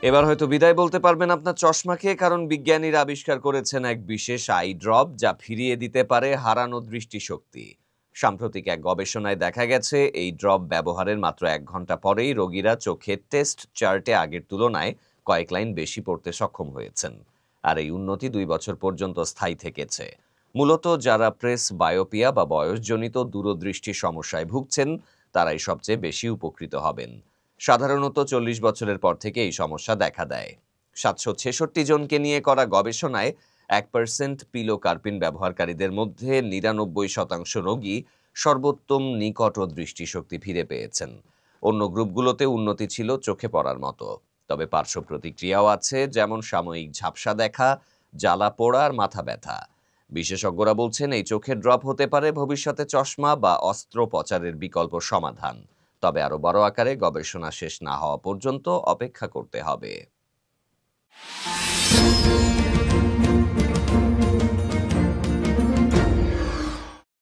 এবার হয়তো বিদায় বলতে পারবেন আপনার চশমাকে, কারণ বিজ্ঞানীরা আবিষ্কার করেছেন এক বিশেষ আই ড্রপ যা ফিরিয়ে দিতে পারে হারানো দৃষ্টিশক্তি। সাম্প্রতিক এক গবেষণায় দেখা গেছে এই ড্রপ ব্যবহারের মাত্র 1 ঘন্টা পরেই রোগীরা চোখের টেস্ট চার্টে আগের তুলনায় কয়েক লাইন বেশি পড়তে সক্ষম হয়েছেন। আর এই উন্নতি 2 বছর পর্যন্ত স্থায়ী থেকেছে। মূলত যারা প্রেস বায়োপিয়া বা বয়সজনিত দূরদৃষ্টি সমস্যায় ভুগছেন তারাই সবচেয়ে বেশি উপকৃত হবেন। সাধারণত 40 বছরের পর থেকে এই সমস্যা দেখা দেয়। 766 জনকে নিয়ে করা গবেষণায় 1% পিলোকার্পিন ব্যবহারকারীদের মধ্যে 99% রোগী সর্বোত্তম নিকট দৃষ্টিশক্তি ফিরে পেয়েছেন। অন্য গ্রুপগুলোতে উন্নতি ছিল চোখে পড়ার মতো, তবে পার্শ্ব প্রতিক্রিয়াও আছে, যেমন সাময়িক ঝাপসা দেখা, জ্বালা পোড়া আর মাথা ব্যথা। বিশেষজ্ঞরা বলছেন এই চোখের ড্রপ হতে পারে ভবিষ্যতে চশমা বা অস্ত্রোপচারের বিকল্প সমাধান। তবে আরো বড় আকারে গবেষণা শেষ না হওয়া পর্যন্ত অপেক্ষা করতে হবে।